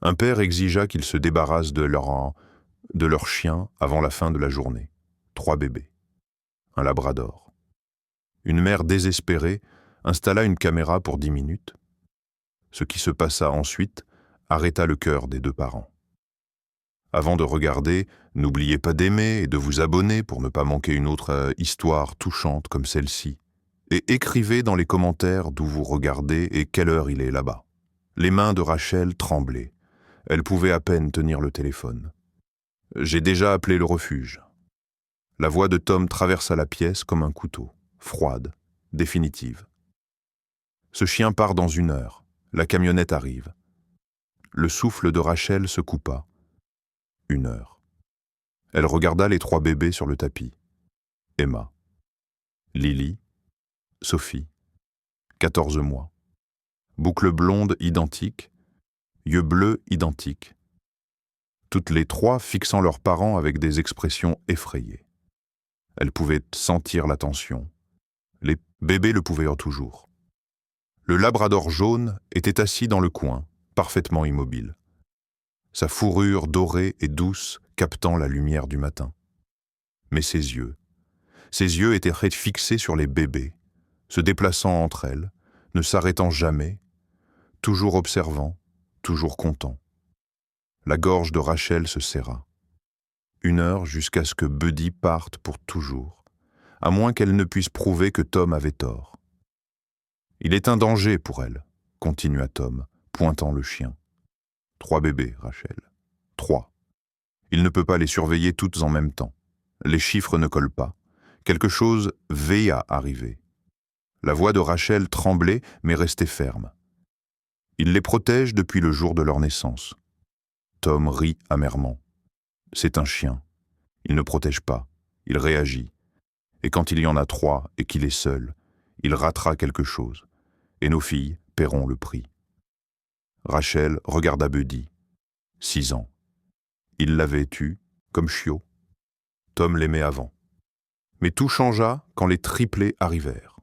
Un père exigea qu'ils se débarrassent de leur chien avant la fin de la journée. 3 bébés. Un labrador. Une mère désespérée installa une caméra pour 10 minutes. Ce qui se passa ensuite arrêta le cœur des 2 parents. Avant de regarder, n'oubliez pas d'aimer et de vous abonner pour ne pas manquer une autre histoire touchante comme celle-ci. Et écrivez dans les commentaires d'où vous regardez et quelle heure il est là-bas. Les mains de Rachel tremblaient. Elle pouvait à peine tenir le téléphone. J'ai déjà appelé le refuge. La voix de Tom traversa la pièce comme un couteau, froide, définitive. Ce chien part dans 1 heure. La camionnette arrive. Le souffle de Rachel se coupa. 1 heure. Elle regarda les 3 bébés sur le tapis. Emma, Lily, Sophie, 14 mois. Boucles blondes identiques, yeux bleus identiques. Toutes les 3 fixant leurs parents avec des expressions effrayées. Elle pouvait sentir la tension. Les bébés le pouvaient toujours. Le labrador jaune était assis dans le coin, parfaitement immobile. Sa fourrure dorée et douce captant la lumière du matin. Mais ses yeux étaient fixés sur les bébés, se déplaçant entre elles, ne s'arrêtant jamais, toujours observant, toujours content. La gorge de Rachel se serra. 1 heure jusqu'à ce que Buddy parte pour toujours, à moins qu'elle ne puisse prouver que Tom avait tort. Il est un danger pour elle, continua Tom, pointant le chien. 3 bébés, Rachel. 3. Il ne peut pas les surveiller toutes en même temps. Les chiffres ne collent pas. Quelque chose va arriver. La voix de Rachel tremblait mais restait ferme. Il les protège depuis le jour de leur naissance. Tom rit amèrement. C'est un chien. Il ne protège pas. Il réagit. Et quand il y en a 3 et qu'il est seul, il ratera quelque chose. Et nos filles paieront le prix. Rachel regarda Buddy. 6 ans. Il l'avait eu, comme chiot. Tom l'aimait avant. Mais tout changea quand les triplés arrivèrent.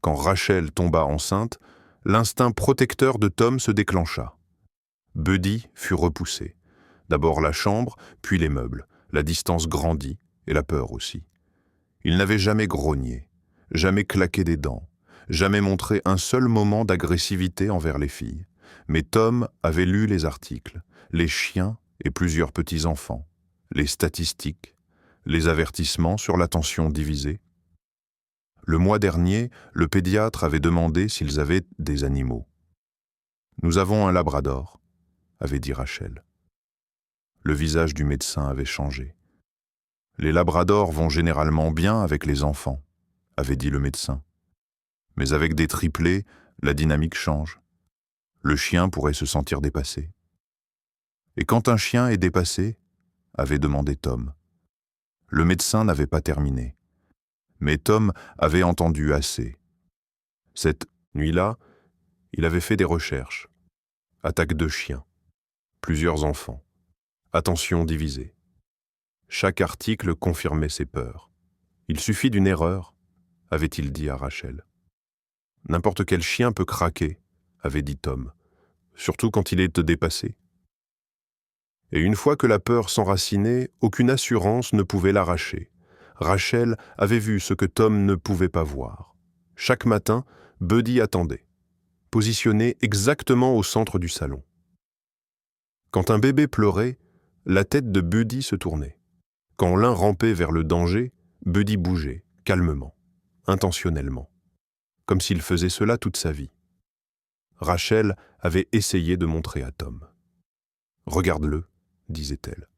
Quand Rachel tomba enceinte, l'instinct protecteur de Tom se déclencha. Buddy fut repoussé. D'abord la chambre, puis les meubles. La distance grandit, et la peur aussi. Il n'avait jamais grogné, jamais claqué des dents, jamais montré un seul moment d'agressivité envers les filles. Mais Tom avait lu les articles, les chiens et plusieurs petits-enfants, les statistiques, les avertissements sur l'attention divisée. Le mois dernier, le pédiatre avait demandé s'ils avaient des animaux. « Nous avons un labrador », avait dit Rachel. Le visage du médecin avait changé. « Les labradors vont généralement bien avec les enfants », avait dit le médecin. Mais avec des triplés, la dynamique change. Le chien pourrait se sentir dépassé. « Et quand un chien est dépassé ?» avait demandé Tom. Le médecin n'avait pas terminé. Mais Tom avait entendu assez. Cette nuit-là, il avait fait des recherches. Attaque de chiens. Plusieurs enfants. Attention divisée. Chaque article confirmait ses peurs. Il suffit d'une erreur, avait-il dit à Rachel. N'importe quel chien peut craquer, avait dit Tom, surtout quand il est dépassé. Et une fois que la peur s'enracinait, aucune assurance ne pouvait l'arracher. Rachel avait vu ce que Tom ne pouvait pas voir. Chaque matin, Buddy attendait, positionné exactement au centre du salon. Quand un bébé pleurait, la tête de Buddy se tournait. Quand l'un rampait vers le danger, Buddy bougeait, calmement, intentionnellement, comme s'il faisait cela toute sa vie. Rachel avait essayé de montrer à Tom. « Regarde-le », disait-elle.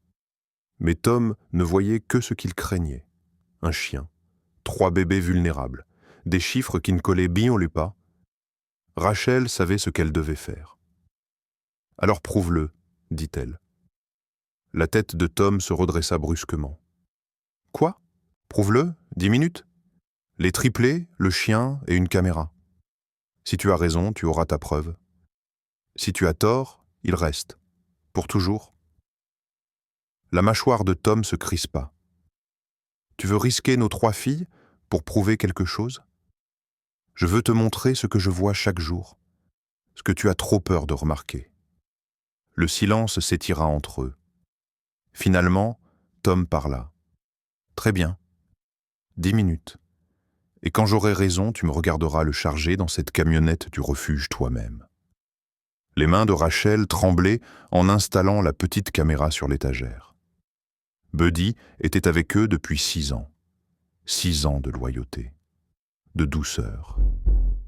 Mais Tom ne voyait que ce qu'il craignait. Un chien, 3 bébés vulnérables, des chiffres qui ne collaient bien pas. Rachel savait ce qu'elle devait faire. « Alors prouve-le », dit-elle. La tête de Tom se redressa brusquement. « Quoi ? Prouve-le, 10 minutes ? Les triplés, le chien et une caméra. Si tu as raison, tu auras ta preuve. Si tu as tort, il reste. Pour toujours. » La mâchoire de Tom se crispa. « Tu veux risquer nos 3 filles pour prouver quelque chose ? Je veux te montrer ce que je vois chaque jour, ce que tu as trop peur de remarquer. » Le silence s'étira entre eux. Finalement, Tom parla. « Très bien. 10 minutes. Et quand j'aurai raison, tu me regarderas le charger dans cette camionnette du refuge toi-même. » Les mains de Rachel tremblaient en installant la petite caméra sur l'étagère. Buddy était avec eux depuis 6 ans. 6 ans de loyauté, de douceur,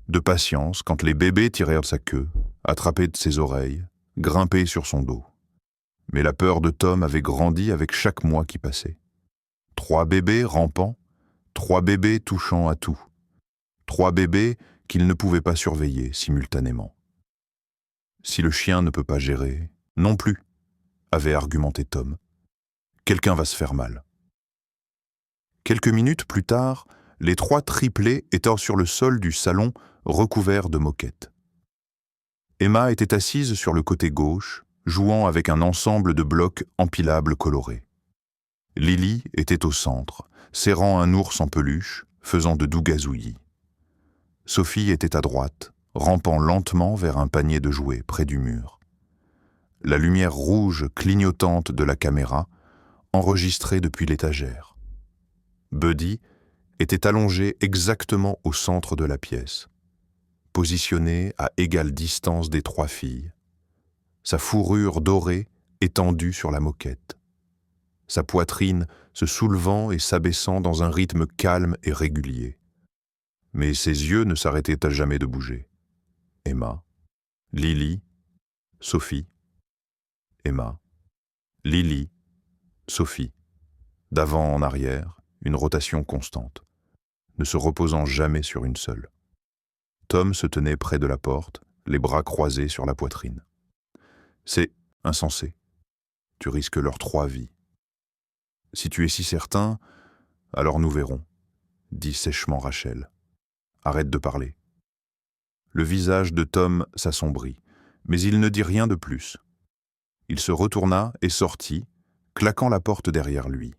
de patience quand les bébés tirèrent de sa queue, attrapés de ses oreilles, grimpés sur son dos. Mais la peur de Tom avait grandi avec chaque mois qui passait. 3 bébés rampant, 3 bébés touchant à tout, 3 bébés qu'il ne pouvait pas surveiller simultanément. Si le chien ne peut pas gérer, non plus, avait argumenté Tom. Quelqu'un va se faire mal. Quelques minutes plus tard, les 3 triplés étaient sur le sol du salon recouverts de moquettes. Emma était assise sur le côté gauche, jouant avec un ensemble de blocs empilables colorés. Lily était au centre, serrant un ours en peluche, faisant de doux gazouillis. Sophie était à droite, rampant lentement vers un panier de jouets près du mur. La lumière rouge clignotante de la caméra enregistrait depuis l'étagère. Buddy était allongé exactement au centre de la pièce, positionné à égale distance des 3 filles, sa fourrure dorée étendue sur la moquette, sa poitrine se soulevant et s'abaissant dans un rythme calme et régulier. Mais ses yeux ne s'arrêtaient à jamais de bouger. Emma, Lily, Sophie, Emma, Lily, Sophie, d'avant en arrière, une rotation constante, ne se reposant jamais sur une seule. Tom se tenait près de la porte, les bras croisés sur la poitrine. « C'est insensé. Tu risques leurs 3 vies. Si tu es si certain, alors nous verrons, » dit sèchement Rachel. « Arrête de parler. » Le visage de Tom s'assombrit, mais il ne dit rien de plus. Il se retourna et sortit, claquant la porte derrière lui.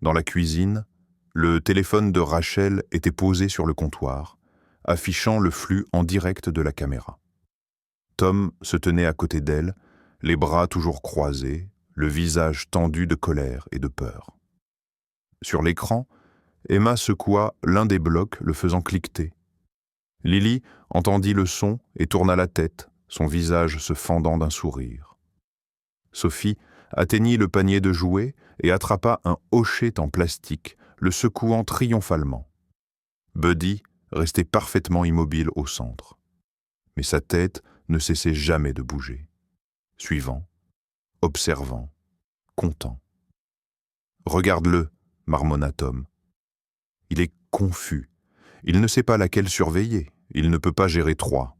Dans la cuisine, le téléphone de Rachel était posé sur le comptoir, affichant le flux en direct de la caméra. Tom se tenait à côté d'elle, les bras toujours croisés, le visage tendu de colère et de peur. Sur l'écran, Emma secoua l'un des blocs, le faisant cliqueter. Lily entendit le son et tourna la tête, son visage se fendant d'un sourire. Sophie atteignit le panier de jouets et attrapa un hochet en plastique, le secouant triomphalement. Buddy restait parfaitement immobile au centre. Mais sa tête ne cessait jamais de bouger. Suivant, observant, content. « Regarde-le, » marmonna Tom. « Il est confus. Il ne sait pas laquelle surveiller. Il ne peut pas gérer 3. »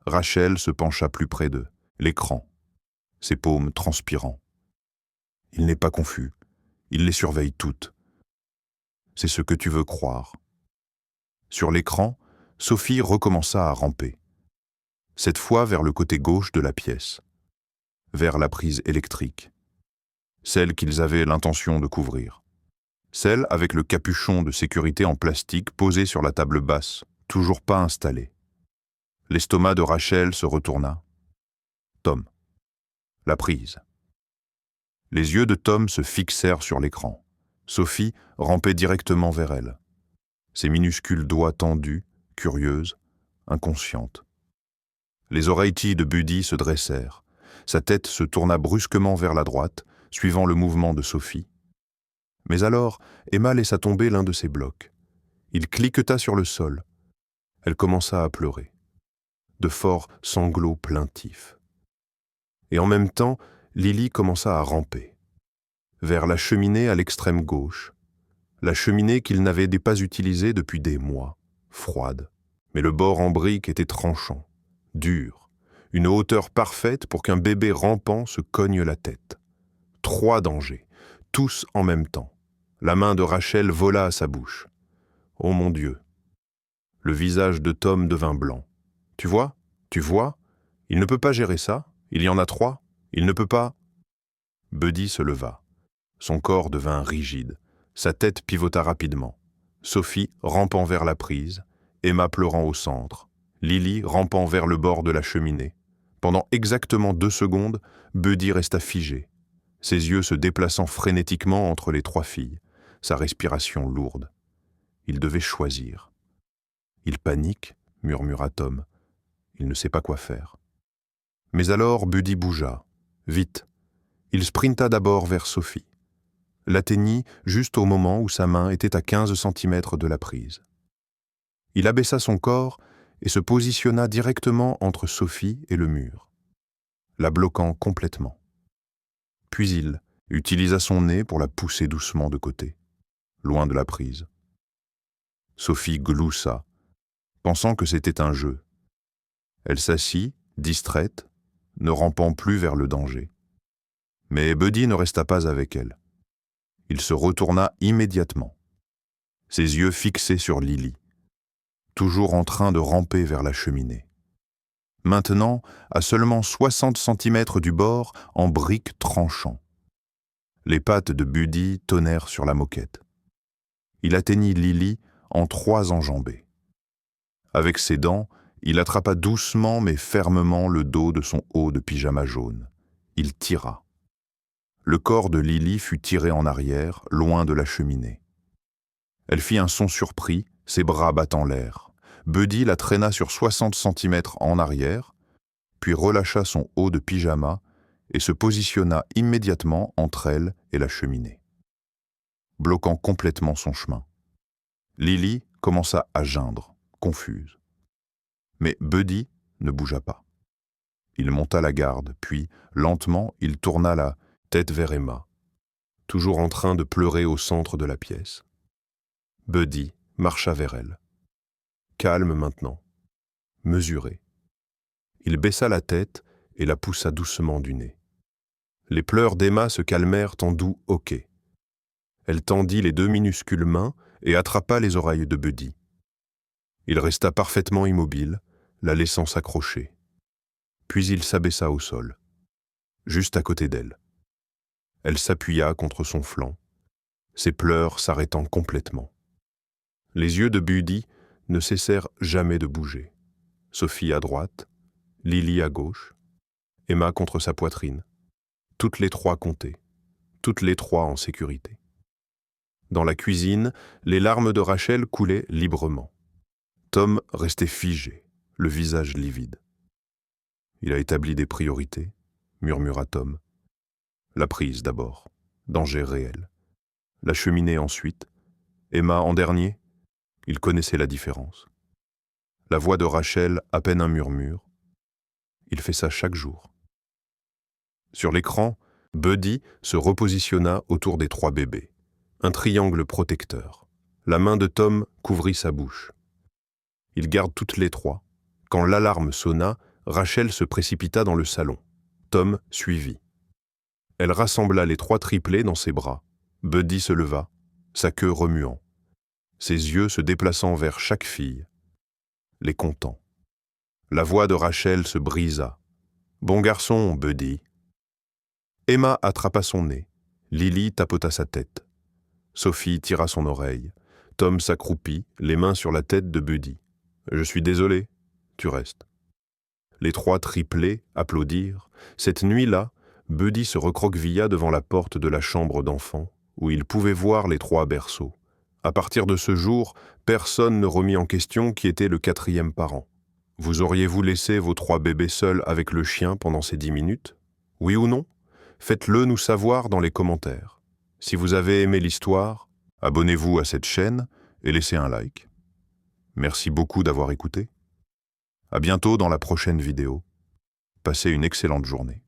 Rachel se pencha plus près d'eux, l'écran, ses paumes transpirant. « Il n'est pas confus. Il les surveille toutes. C'est ce que tu veux croire. » Sur l'écran, Sophie recommença à ramper. Cette fois vers le côté gauche de la pièce, vers la prise électrique, celle qu'ils avaient l'intention de couvrir, celle avec le capuchon de sécurité en plastique posé sur la table basse, toujours pas installée. L'estomac de Rachel se retourna. Tom. La prise. Les yeux de Tom se fixèrent sur l'écran. Sophie rampait directement vers elle. Ses minuscules doigts tendus, curieuses, inconscientes. Les oreilles de Buddy se dressèrent. Sa tête se tourna brusquement vers la droite, suivant le mouvement de Sophie. Mais alors, Emma laissa tomber l'un de ses blocs. Il cliqueta sur le sol. Elle commença à pleurer. De forts sanglots plaintifs. Et en même temps, Lily commença à ramper. Vers la cheminée à l'extrême gauche. La cheminée qu'il n'avait pas utilisée depuis des mois, froide. Mais le bord en brique était tranchant, dur. Une hauteur parfaite pour qu'un bébé rampant se cogne la tête. 3 dangers, tous en même temps. La main de Rachel vola à sa bouche. Oh mon Dieu! Le visage de Tom devint blanc. Tu vois? Il ne peut pas gérer ça. Il y en a 3. Il ne peut pas. Buddy se leva. Son corps devint rigide. Sa tête pivota rapidement. Sophie rampant vers la prise, Emma pleurant au centre, Lily rampant vers le bord de la cheminée, Pendant exactement 2 secondes, Buddy resta figé, ses yeux se déplaçant frénétiquement entre les 3 filles, sa respiration lourde. Il devait choisir. Il panique, murmura Tom. Il ne sait pas quoi faire. Mais alors Buddy bougea, vite. Il sprinta d'abord vers Sophie. L'atteignit juste au moment où sa main était à 15 centimètres de la prise. Il abaissa son corps et se positionna directement entre Sophie et le mur, la bloquant complètement. Puis il utilisa son nez pour la pousser doucement de côté, loin de la prise. Sophie gloussa, pensant que c'était un jeu. Elle s'assit, distraite, ne rampant plus vers le danger. Mais Buddy ne resta pas avec elle. Il se retourna immédiatement, ses yeux fixés sur Lily, toujours en train de ramper vers la cheminée. Maintenant, à seulement 60 centimètres du bord, en briques tranchant. Les pattes de Buddy tonnèrent sur la moquette. Il atteignit Lily en 3 enjambées. Avec ses dents, il attrapa doucement mais fermement le dos de son haut de pyjama jaune. Il tira. Le corps de Lily fut tiré en arrière, loin de la cheminée. Elle fit un son surpris, ses bras battant l'air. Buddy la traîna sur 60 centimètres en arrière, puis relâcha son haut de pyjama et se positionna immédiatement entre elle et la cheminée, bloquant complètement son chemin. Lily commença à geindre, confuse. Mais Buddy ne bougea pas. Il monta la garde, puis, lentement, il tourna la tête vers Emma, toujours en train de pleurer au centre de la pièce. Buddy marcha vers elle. Calme maintenant, mesuré. Il baissa la tête et la poussa doucement du nez. Les pleurs d'Emma se calmèrent en doux hoquets. Elle tendit les 2 minuscules mains et attrapa les oreilles de Buddy. Il resta parfaitement immobile, la laissant s'accrocher. Puis il s'abaissa au sol, juste à côté d'elle. Elle s'appuya contre son flanc, ses pleurs s'arrêtant complètement. Les yeux de Buddy ne cessèrent jamais de bouger. Sophie à droite, Lily à gauche, Emma contre sa poitrine. Toutes les 3 comptaient, toutes les 3 en sécurité. Dans la cuisine, les larmes de Rachel coulaient librement. Tom restait figé, le visage livide. Il a établi des priorités, murmura Tom. La prise d'abord, danger réel. La cheminée ensuite. Emma en dernier. Il connaissait la différence. La voix de Rachel, à peine un murmure. Il fait ça chaque jour. Sur l'écran, Buddy se repositionna autour des 3 bébés. Un triangle protecteur. La main de Tom couvrit sa bouche. Ils gardent toutes les 3. Quand l'alarme sonna, Rachel se précipita dans le salon. Tom suivit. Elle rassembla les 3 triplés dans ses bras. Buddy se leva, sa queue remuant, ses yeux se déplaçant vers chaque fille, les comptant. La voix de Rachel se brisa. « Bon garçon, Buddy. » Emma attrapa son nez. Lily tapota sa tête. Sophie tira son oreille. Tom s'accroupit, les mains sur la tête de Buddy. « Je suis désolé, tu restes. » Les 3 triplés applaudirent. Cette nuit-là, Buddy se recroquevilla devant la porte de la chambre d'enfant, où il pouvait voir les 3 berceaux. À partir de ce jour, personne ne remit en question qui était le 4e parent. Vous auriez-vous laissé vos 3 bébés seuls avec le chien pendant ces 10 minutes? Oui ou non? Faites-le nous savoir dans les commentaires. Si vous avez aimé l'histoire, abonnez-vous à cette chaîne et laissez un like. Merci beaucoup d'avoir écouté. À bientôt dans la prochaine vidéo. Passez une excellente journée.